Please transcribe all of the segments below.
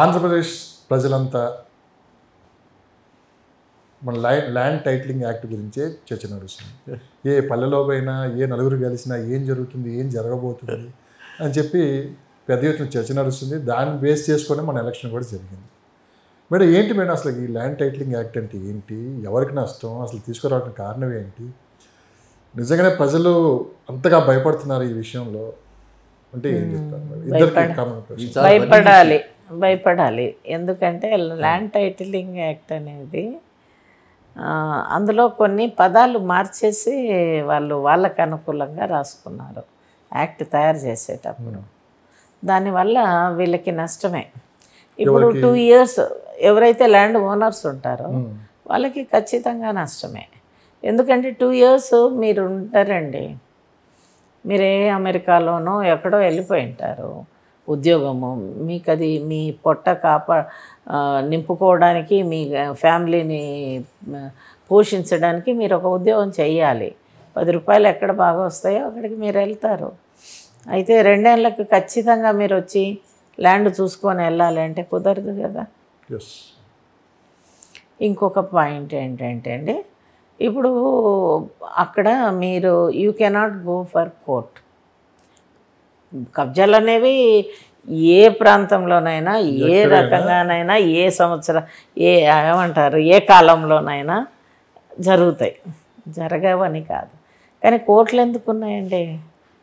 ఆంధ్రప్రదేశ్ ప్రజలంతా మన land titling act గురించే చర్చ నడుస్తుంది. ఏ పల్లెలో పోయినా, ఏ నలుగురు కలిసినా ఏం జరుగుతుంది, ఏం జరగబోతుంది అని చెప్పి పెద్ద ఎత్తున చర్చ నడుస్తుంది. దాన్ని బేస్ చేసుకొని మన ఎలక్షన్ కూడా జరిగింది. మేడం ఏంటి మేడం అసలు ఈ ల్యాండ్ టైటిలింగ్ యాక్ట్ అంటే ఏంటి, ఎవరికి నష్టం, అసలు తీసుకురావడానికి కారణం ఏంటి, నిజంగానే ప్రజలు అంతగా భయపడుతున్నారు ఈ విషయంలో అంటే ఏం చెప్తారు? ఇద్దరికి భయపడాలి. ఎందుకంటే ల్యాండ్ టైటిలింగ్ యాక్ట్ అనేది అందులో కొన్ని పదాలు మార్చేసి వాళ్ళకు అనుకూలంగా రాసుకున్నారు యాక్ట్ తయారు చేసేటప్పుడు. దానివల్ల వీళ్ళకి నష్టమే. ఇప్పుడు 2 years ఎవరైతే ల్యాండ్ ఓనర్స్ ఉంటారో వాళ్ళకి ఖచ్చితంగా నష్టమే. ఎందుకంటే 2 years మీరు ఉంటారండి, మీరే అమెరికాలోనో ఎక్కడో వెళ్ళిపోయి ఉంటారు. ఉద్యోగము మీకు అది మీ పొట్ట నింపుకోవడానికి, మీ ఫ్యామిలీని పోషించడానికి మీరు ఒక ఉద్యోగం చేయాలి. 10 రూపాయలు ఎక్కడ బాగా వస్తాయో అక్కడికి మీరు వెళ్తారు. అయితే 2 ఏళ్ళకి ఖచ్చితంగా మీరు వచ్చి ల్యాండ్ చూసుకొని వెళ్ళాలి అంటే కుదరదు కదా. ఇంకొక పాయింట్ ఏంటంటే అండి, ఇప్పుడు అక్కడ మీరు you cannot go for court. కబ్జాలు అనేవి ఏ ప్రాంతంలోనైనా, ఏ రకంగానైనా, ఏ సంవత్సరం, ఏమంటారు, ఏ కాలంలోనైనా జరుగుతాయి. జరగవని కాదు. కానీ కోర్టులు ఎందుకు ఉన్నాయండి?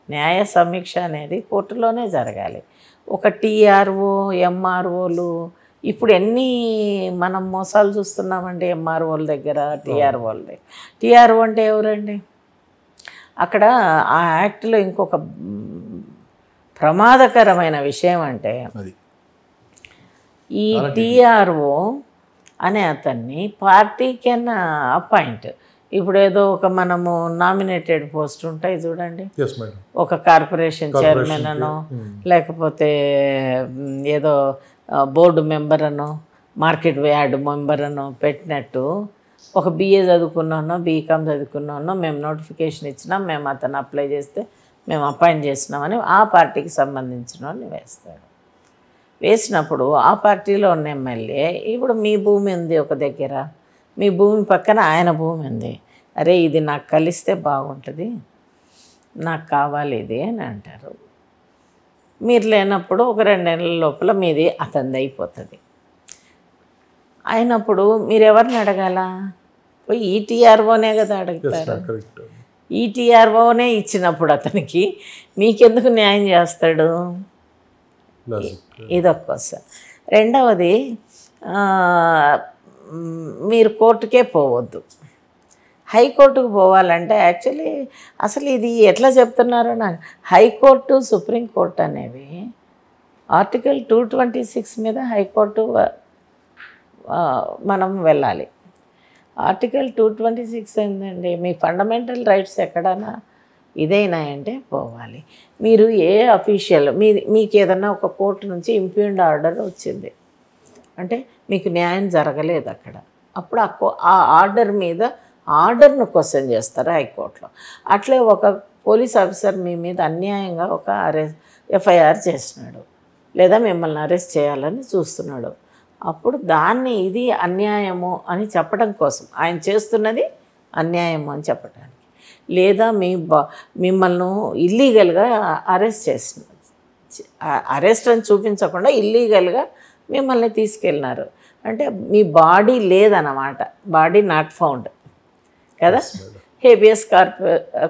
న్యాయ సమీక్ష అనేది కోర్టులోనే జరగాలి. ఒక టీఆర్ఓ, ఎంఆర్ఓలు ఇప్పుడు ఎన్ని మనం మోసాలు చూస్తున్నామండి ఎంఆర్ఓల దగ్గర, టీఆర్ఓల దగ్గర. టీఆర్ఓ అంటే ఎవరండి? అక్కడ ఆ యాక్ట్లో ఇంకొక ప్రమాదకరమైన విషయం అంటే ఈ టీఆర్ఓ అనే అతన్ని పార్టీ కెన్ అపాయింట్. ఇప్పుడు ఏదో ఒక మనము నామినేటెడ్ పోస్ట్ ఉంటాయి చూడండి, ఒక కార్పొరేషన్ చైర్మన్ అనో, లేకపోతే ఏదో బోర్డు మెంబర్ అనో, మార్కెట్ యార్డ్ మెంబర్ అనో పెట్టినట్టు ఒక BA చదువుకున్నానో, బీకామ్ చదువుకున్నానో మేము నోటిఫికేషన్ ఇచ్చినాం, మేము అతను అప్లై చేస్తే మేము అపాయింట్ చేసినామని ఆ పార్టీకి సంబంధించిన వాళ్ళని వేస్తాడు. వేసినప్పుడు ఆ పార్టీలో ఉన్న ఎమ్మెల్యే ఇప్పుడు మీ భూమి ఉంది ఒక దగ్గర, మీ భూమి పక్కన ఆయన భూమి ఉంది, అరే ఇది నాకు కలిస్తే బాగుంటుంది, నాకు కావాలి ఇది అని అంటారు. మీరు లేనప్పుడు ఒక 2 నెలల లోపల మీది అతనిది అయిపోతుంది. అయినప్పుడు మీరు ఎవరిని అడగాల? పోయి ఈటీఆర్ఓనే కదా అడుగుతారు. ఈటీఆర్ఓనే ఇచ్చినప్పుడు అతనికి మీకెందుకు న్యాయం చేస్తాడు? ఇదొక. రెండవది, మీరు కోర్టుకే పోవద్దు. హైకోర్టుకు పోవాలంటే యాక్చువల్లీ అసలు ఇది ఎట్లా చెప్తున్నారో నాకు, హైకోర్టు, సుప్రీంకోర్టు అనేవి ఆర్టికల్ 226 మీద హైకోర్టు మనం వెళ్ళాలి. ఆర్టికల్ 226 ఏంటండి, మీ ఫండమెంటల్ రైట్స్ ఎక్కడైనా ఇదైనాయంటే పోవాలి. మీరు ఏ అఫీషియల్ మీకు ఏదన్నా ఒక కోర్టు నుంచి ఇంప్యూన్డ్ ఆర్డర్ వచ్చింది అంటే మీకు న్యాయం జరగలేదు అక్కడ, అప్పుడు ఆ ఆర్డర్ మీద ఆర్డర్ను క్వశ్చన్ చేస్తారు హైకోర్టులో. అట్లే ఒక పోలీస్ ఆఫీసర్ మీ మీద అన్యాయంగా ఒక FIR చేసినాడు, లేదా మిమ్మల్ని అరెస్ట్ చేయాలని చూస్తున్నాడు, అప్పుడు దాన్ని ఇది అన్యాయము అని చెప్పడం కోసం, ఆయన చేస్తున్నది అన్యాయము అని చెప్పడానికి, లేదా మిమ్మల్ని ఇల్లీగల్గా అరెస్ట్ చేసిన, అరెస్ట్ అని చూపించకుండా ఇల్లీగల్గా మిమ్మల్ని తీసుకెళ్ళినారు అంటే మీ బాడీ లేదన్నమాట, బాడీ నాట్ ఫౌండ్ కదా. హేబియస్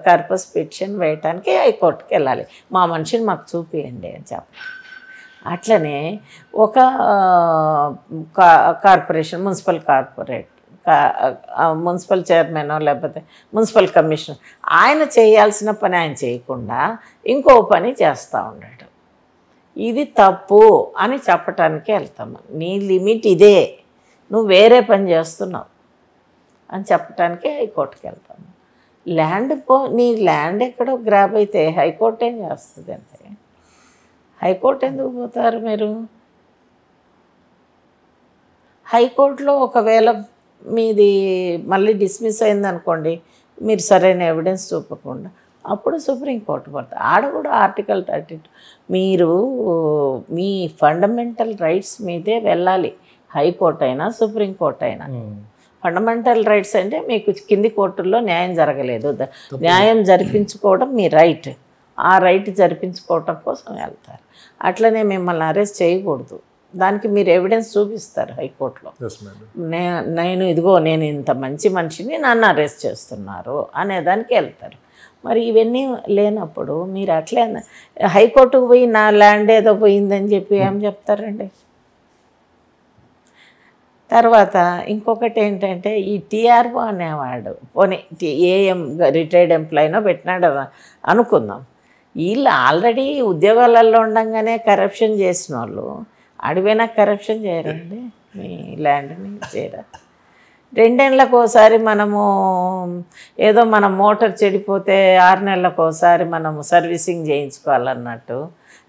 కార్పస్ పిటిషన్ వేయటానికి హైకోర్టుకి వెళ్ళాలి, మా మనిషిని మాకు చూపియండి అని చెప్పాలి. అట్లనే ఒక కార్పొరేషన్, మున్సిపల్ చైర్మన్ లేకపోతే మున్సిపల్ కమిషనర్, ఆయన చేయాల్సిన పని ఆయన చేయకుండా ఇంకో పని చేస్తూ ఉన్నాడు, ఇది తప్పు అని చెప్పటానికి వెళ్తాము. నీ లిమిట్ ఇదే, నువ్వు వేరే పని చేస్తున్నావు అని చెప్పటానికి హైకోర్టుకి వెళ్తాము. నీ ల్యాండ్ ఎక్కడో గ్రాబ్ అయితే హైకోర్టు ఏం చేస్తుంది అంటే, హైకోర్టు ఎందుకు పోతారు మీరు? హైకోర్టులో ఒకవేళ మీది మళ్ళీ డిస్మిస్ అయిందనుకోండి, మీరు సరైన ఎవిడెన్స్ చూపకుండా అప్పుడు సుప్రీంకోర్టు పడుతుంది. ఆడ కూడా ఆర్టికల్ 32 మీరు మీ ఫండమెంటల్ రైట్స్ మీదే వెళ్ళాలి. హైకోర్టు అయినా సుప్రీంకోర్టు అయినా. ఫండమెంటల్ రైట్స్ అంటే మీకు కింది కోర్టుల్లో న్యాయం జరగలేదు, న్యాయం జరిపించుకోవడం మీ రైట్. ఆ రైట్ జరిపించుకోవటం కోసం వెళ్తారు. అట్లనే మిమ్మల్ని అరెస్ట్ చేయకూడదు, దానికి మీరు ఎవిడెన్స్ చూపిస్తారు హైకోర్టులో. నేను ఇంత మంచి మనిషిని, నన్ను అరెస్ట్ చేస్తున్నారు అనేదానికి వెళ్తారు. మరి ఇవన్నీ లేనప్పుడు మీరు అట్లే హైకోర్టుకు పోయి నా ల్యాండ్ ఏదో పోయిందని చెప్పి ఏం చెప్తారండి? తర్వాత ఇంకొకటి ఏంటంటే ఈ టీఆర్ఓ అనేవాడు, పోనీ ఏఎం రిటైర్డ్ ఎంప్లాయీనో పెట్టినాడు అనుకుందాం. వీళ్ళు ఆల్రెడీ ఉద్యోగాలలో ఉండగానే కరప్షన్ చేసిన వాళ్ళు అడిపోయినా కరప్షన్ చేయరండి, మీ ల్యాండ్ని చేయరా? 2 ఏళ్ళకు ఒకసారి మనము ఏదో మన మోటార్ చెడిపోతే 6 నెలలకు ఒకసారి మనము సర్వీసింగ్ చేయించుకోవాలన్నట్టు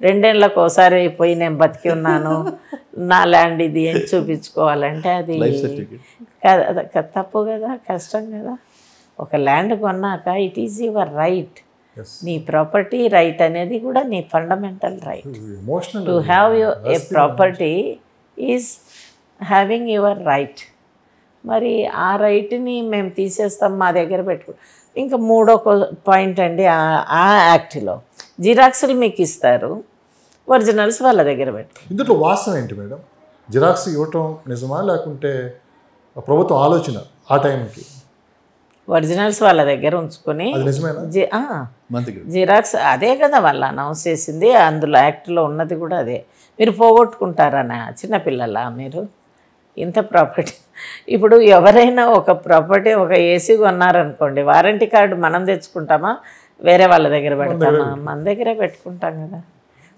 2 ఏళ్ళకు ఒకసారి పోయి నేను బతికి ఉన్నాను, నా ల్యాండ్ ఇది అని చూపించుకోవాలంటే అది తప్పు కదా, కష్టం కదా. ఒక ల్యాండ్ కొన్నాక ఇట్ ఈజ్ యువర్ రైట్. నీ ప్రాపర్టీ రైట్ అనేది కూడా నీ fundamental right. To have a property is having your right. మరి ఆ రైట్ని మేము తీసేస్తాం, మా దగ్గర పెట్టుకో. ఇంకా 3వ పాయింట్ అండి, ఆ యాక్ట్లో జిరాక్స్లు మీకు ఇస్తారు, ఒరిజినల్స్ వాళ్ళ దగ్గర పెట్టు. ఇందులో వాస్తవం ఏంటి మేడం? జిరాక్స్ ఇవ్వటం నిజమా లేకుంటే ప్రభుత్వం ఆలోచన ఆ టైంకి? ఒరిజినల్స్ వాళ్ళ దగ్గర ఉంచుకొని జిరాక్స్ అదే కదా వాళ్ళు అనౌన్స్ చేసింది, అందులో యాక్ట్లో ఉన్నది కూడా అదే. మీరు పోగొట్టుకుంటారనా చిన్నపిల్లల? మీరు ఇంత ప్రాపర్టీ, ఇప్పుడు ఎవరైనా ఒక ప్రాపర్టీ, ఒక ఏసీ కొన్నారనుకోండి, వారంటీ కార్డు మనం తెచ్చుకుంటామా, వేరే వాళ్ళ దగ్గర పెడతామా? మన దగ్గరే పెట్టుకుంటాం కదా.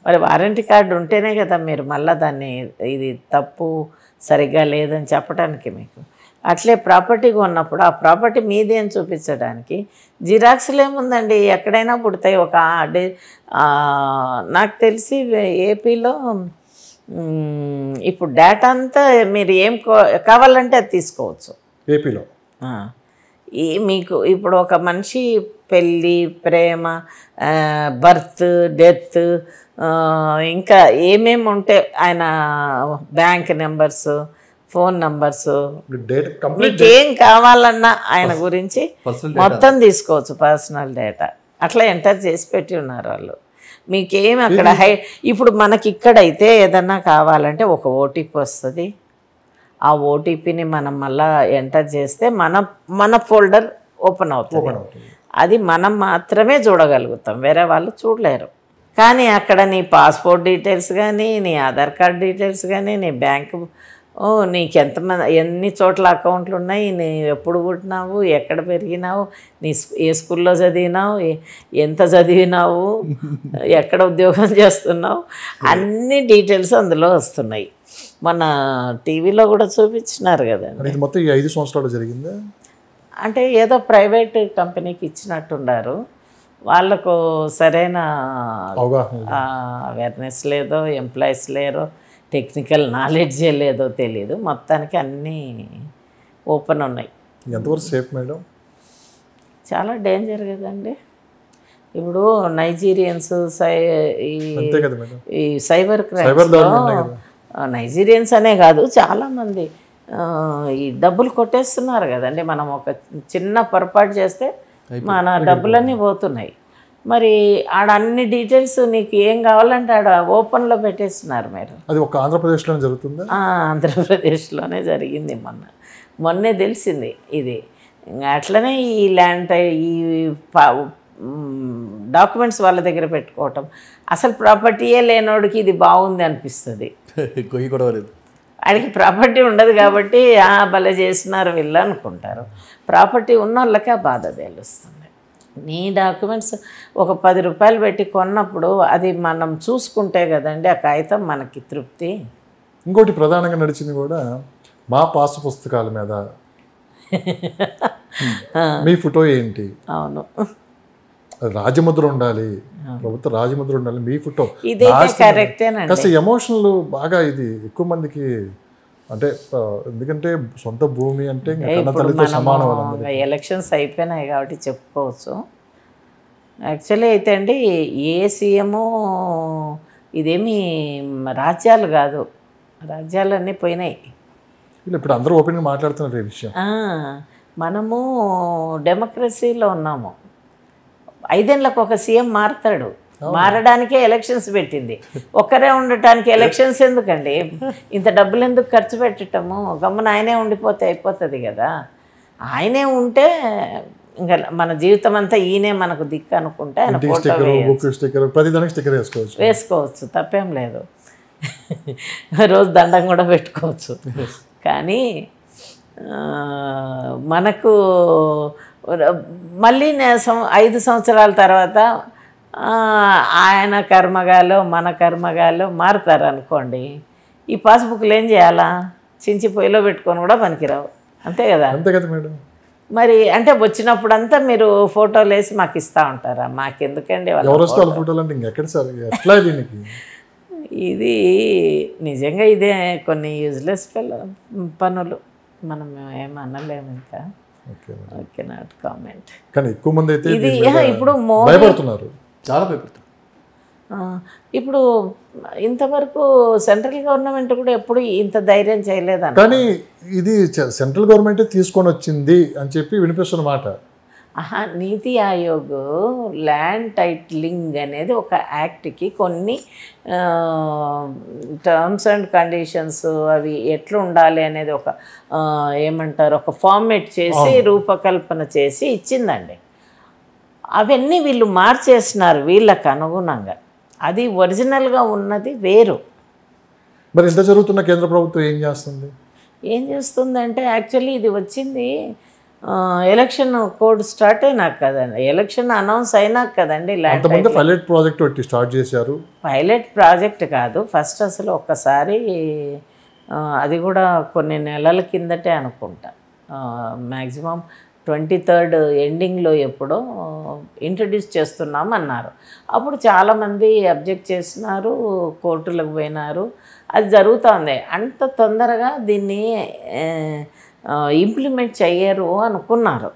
మరి వారంటీ కార్డు ఉంటేనే కదా మీరు మళ్ళీ దాన్ని ఇది తప్పు సరిగ్గా లేదని చెప్పడానికి మీకు. అట్లే ప్రాపర్టీ కొన్నప్పుడు ఆ ప్రాపర్టీ మీదే అని చూపించడానికి జిరాక్స్లు ఏముందండి, ఎక్కడైనా పుడతాయి. ఒక నాకు తెలిసి ఏపీలో ఇప్పుడు డేటా అంతా మీరు ఏం కావాలంటే అది తీసుకోవచ్చు ఏపీలో. మీకు ఇప్పుడు ఒక మనిషి పెళ్ళి, ప్రేమ, బర్త్, డెత్, ఇంకా ఏమేమి ఉంటే ఆయన బ్యాంక్ నెంబర్స్, ఫోన్ నంబర్స్, మీకేం కావాలన్నా ఆయన గురించి మొత్తం తీసుకోవచ్చు. పర్సనల్ డేటా అట్లా ఎంటర్ చేసి పెట్టి ఉన్నారు వాళ్ళు. మీకేం అక్కడ ఇప్పుడు మనకి ఇక్కడైతే ఏదన్నా కావాలంటే ఒక ఓటీపీ వస్తుంది. ఆ ఓటీపీని మనం మళ్ళీ ఎంటర్ చేస్తే మన ఫోల్డర్ ఓపెన్ అవుతుంది. అది మనం మాత్రమే చూడగలుగుతాం, వేరే వాళ్ళు చూడలేరు. కానీ అక్కడ నీ పాస్పోర్ట్ డీటెయిల్స్ కానీ, నీ ఆధార్ కార్డ్ డీటెయిల్స్ కానీ, నీ బ్యాంకు, నీకు ఎన్ని చోట్ల అకౌంట్లు ఉన్నాయి, నీ ఎప్పుడు పుట్టినావు, ఎక్కడ పెరిగినావు, నీ ఏ స్కూల్లో చదివినావు, ఎంత చదివినావు, ఎక్కడ ఉద్యోగం చేస్తున్నావు, అన్ని డీటెయిల్స్ అందులో వస్తున్నాయి. మన టీవీలో కూడా చూపించినారు కదా. మొత్తం ఈ 5 సంవత్సరాలు జరిగిందా? అంటే ఏదో ప్రైవేట్ కంపెనీకి ఇచ్చినట్టున్నారు. వాళ్ళకు సరైన అవేర్నెస్ లేదో, ఎంప్లాయీస్ లేరో, టెక్నికల్ నాలెడ్జే లేదో తెలియదు. మొత్తానికి అన్నీ ఓపెన్ ఉన్నాయి. ఎంతవరకు సేఫ్ మేడం? చాలా డేంజర్ కదండి. ఇప్పుడు నైజీరియన్స్ ఈ సైబర్ క్రైమ్స్లో నైజీరియన్స్ అనే కాదు, చాలామంది ఈ డబ్బులు కొట్టేస్తున్నారు కదండి. మనం ఒక చిన్న పొరపాటు చేస్తే మన డబ్బులన్నీ పోతున్నాయి. మరి ఆడ అన్ని డీటెయిల్స్ నీకు ఏం కావాలంటే ఆడ ఓపెన్లో పెట్టేస్తున్నారు. మీరు అది ఒక ఆంధ్రప్రదేశ్లోనే జరుగుతుందా? ఆంధ్రప్రదేశ్లోనే జరిగింది. మొన్నే తెలిసింది ఇది. అట్లనే ఈ ల్యాండ్, ఈ డాక్యుమెంట్స్ వాళ్ళ దగ్గర పెట్టుకోవటం. అసలు ప్రాపర్టీయే లేనోడికి ఇది బాగుంది అనిపిస్తుంది. వాడికి ప్రాపర్టీ ఉండదు కాబట్టి భలే చేస్తున్నారు వీళ్ళు అనుకుంటారు. ప్రాపర్టీ ఉన్న వాళ్ళకి ఆ బాధ తెలుస్తుంది. నీ డాక్యుమెంట్స్ ఒక 10 రూపాయలు పెట్టి కొన్నప్పుడు అది మనం చూసుకుంటే కదండి ఆ కాగితం మనకి తృప్తి. ఇంకోటి ప్రధానంగా నడిచింది కూడా మా పాస్ పుస్తకాల మీద మీ ఫోటో ఏంటి? అవును, రాజముద్ర ఉండాలి, ప్రభుత్వ రాజముద్ర ఉండాలి, మీ ఫోటో. ఇదైతే కరెక్టేనండి. కాస్త ఎమోషనల్ బాగా ఇది ఎక్కువ మందికి. అంటే ఎందుకంటే సొంత భూమి అంటే సమానం. ఎలక్షన్స్ అయిపోయినాయి కాబట్టి చెప్పుకోవచ్చు. యాక్చువల్లీ అయితే అండి ఏ సీఎము ఇదేమి రాజ్యాలు కాదు, రాజ్యాలన్నీ పోయినాయి. ఇప్పుడు అందరూ ఓపెన్గా మాట్లాడుతున్నారు ఈ విషయం. మనము డెమోక్రసీలో ఉన్నాము. 5 ఏళ్ళకు ఒక సీఎం మారుతాడు. మారడానికే ఎలక్షన్స్ పెట్టింది. ఒక్కరే ఉండటానికి ఎలక్షన్స్ ఎందుకండి? ఇంత డబ్బులు ఎందుకు ఖర్చు పెట్టటము? గమ్మున ఆయనే ఉండిపోతే అయిపోతుంది కదా. ఆయనే ఉంటే ఇంకా మన జీవితం అంతా ఈయనే మనకు దిక్కు అనుకుంటే ఆయన ఫోటో వేసుకోవచ్చు, తప్పేం లేదు. రోజు దండం కూడా పెట్టుకోవచ్చు. కానీ మనకు మళ్ళీ 5 సంవత్సరాల తర్వాత ఆయన కర్మగాలో మన కర్మగాలో మారుతారు అనుకోండి. ఈ పాస్బుక్లు ఏం చేయాలా? చించి పొయ్యిలో పెట్టుకొని కూడా పనికిరావు. అంతే కదా? అంతే కదా మేడం. మరి అంటే వచ్చినప్పుడంతా మీరు ఫోటోలు వేసి మాకు ఇస్తూ ఉంటారా? మాకెందుకండి ఇది నిజంగా ఇదే కొన్ని యూజ్లెస్ పనులు. మనం ఏమనలేము ఇంకా. Okay, not comment. కానీ ఎక్కువ మంది అయితే ఇది ఇప్పుడు భయపడుతున్నారు, చాలా భయపడుతున్నారు. ఇప్పుడు ఇంతవరకు సెంట్రల్ గవర్నమెంట్ కూడా ఎప్పుడు ఇంత ధైర్యం చేయలేదని. కానీ ఇది సెంట్రల్ గవర్నమెంటే తీసుకొని వచ్చింది అని చెప్పి వినిపిస్తున్నమాట. నీతి ఆయోగ్ ల్యాండ్ టైటిలింగ్ అనేది ఒక యాక్ట్కి కొన్ని టర్మ్స్ అండ్ కండిషన్స్ అవి ఎట్లా ఉండాలి అనేది ఒక ఏమంటారు ఒక ఫార్మేట్ చేసి రూపకల్పన చేసి ఇచ్చిందండి. అవన్నీ వీళ్ళు మార్చేస్తున్నారు వీళ్ళకు అనుగుణంగా. అది ఒరిజినల్గా ఉన్నది వేరు. మరి ఇంత జరుగుతున్న కేంద్ర ప్రభుత్వం ఏం చేస్తుందంటే యాక్చువల్లీ ఇది వచ్చింది ఎలక్షన్ కోడ్ స్టార్ట్ అయినాక కదండి, ఎలక్షన్ అనౌన్స్ అయినాక కదండి పైలట్ ప్రాజెక్ట్ స్టార్ట్ చేశారు. పైలట్ ప్రాజెక్ట్ కాదు, ఫస్ట్ అసలు ఒక్కసారి అది కూడా కొన్ని నెలల కిందటే అనుకుంటా, మ్యాక్సిమం 23rd ఎండింగ్లో ఎప్పుడో ఇంట్రడ్యూస్ చేస్తున్నాం అన్నారు. అప్పుడు చాలామంది అబ్జెక్ట్ చేసినారు, కోర్టులకు పోయినారు. అది జరుగుతుంది. అంత తొందరగా దీన్ని ఇంప్లిమెంట్ చెయ్యరు అనుకున్నారు.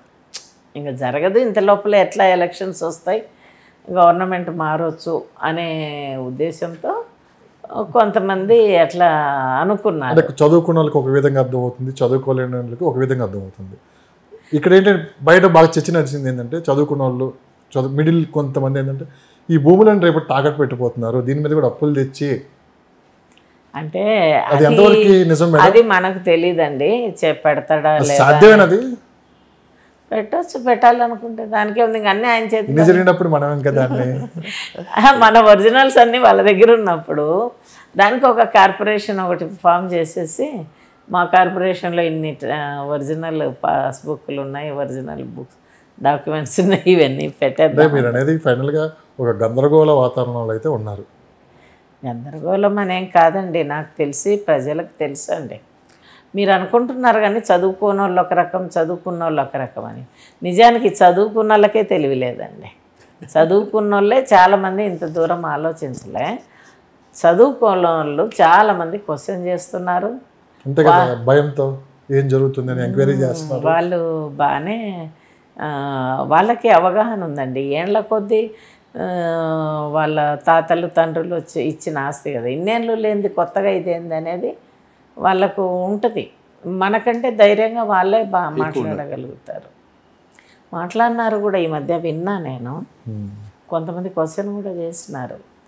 ఇంకా జరగదు, ఇంత లోపల ఎట్లా ఎలక్షన్స్ వస్తాయి, గవర్నమెంట్ మారవచ్చు అనే ఉద్దేశంతో కొంతమంది అట్లా అనుకున్నారు. చదువుకున్న వాళ్ళకి ఒక విధంగా అర్థమవుతుంది, చదువుకోలేని వాళ్ళకి ఒక విధంగా అర్థమవుతుంది. ఇక్కడ ఏంటంటే బయట బాగా చర్చ నడిచింది ఏంటంటే చదువుకున్న వాళ్ళు మిడిల్ కొంతమంది ఏంటంటే ఈ భూములను రేపు తాకట్టు పెట్టిపోతున్నారు, దీని మీద కూడా అప్పులు తెచ్చి అంటే అది మనకు తెలియదండి. పెడతాడా సాధ్యమైనది పెట్టచ్చు, పెట్టాలనుకుంటే దానికే ఉంది. అన్నీ ఆయన చేతి జరిగినప్పుడు మనం ఇంకా దాన్ని మన ఒరిజినల్స్ అన్నీ వాళ్ళ దగ్గర ఉన్నప్పుడు దానికి ఒక కార్పొరేషన్ ఒకటి ఫామ్ చేసేసి మా కార్పొరేషన్లో ఇన్ని ఒరిజినల్ పాస్బుక్లు ఉన్నాయి, ఒరిజినల్ బుక్స్ డాక్యుమెంట్స్ ఉన్నాయి, ఇవన్నీ పెట్టేద్దాం. మీరు అనేది ఫైనల్గా ఒక గందరగోళ వాతావరణంలో అయితే ఉన్నారు. గందరగోళం అనేం కాదండి, నాకు తెలిసి ప్రజలకు తెలుసు అండి. మీరు అనుకుంటున్నారు కానీ చదువుకున్న వాళ్ళు ఒక రకం, చదువుకున్న వాళ్ళు ఒక రకం అని. నిజానికి చదువుకున్న వాళ్ళకే తెలివి లేదండి. చదువుకున్న వాళ్ళే చాలామంది ఇంత దూరం ఆలోచించలే. చదువుకున్న వాళ్ళు చాలామంది క్వశ్చన్ చేస్తున్నారు, భయంతో ఏం జరుగుతుందని ఎంక్వైరీ చేస్తున్నారు. వాళ్ళు బాగానే వాళ్ళకి అవగాహన ఉందండి. ఏండ్ల కొద్దీ వాళ్ళ తాతలు తండ్రులు వచ్చి ఇచ్చిన ఆస్తి కదా, ఇన్నేళ్ళు లేనిది కొత్తగా ఇదేంది అనేది వాళ్ళకు ఉంటుంది. మనకంటే ధైర్యంగా వాళ్ళే బాగా మాట్లాడగలుగుతారు. మాట్లాడినారు కూడా ఈ మధ్య విన్నా నేను. కొంతమంది క్వశ్చన్ కూడా చేస్తున్నారు,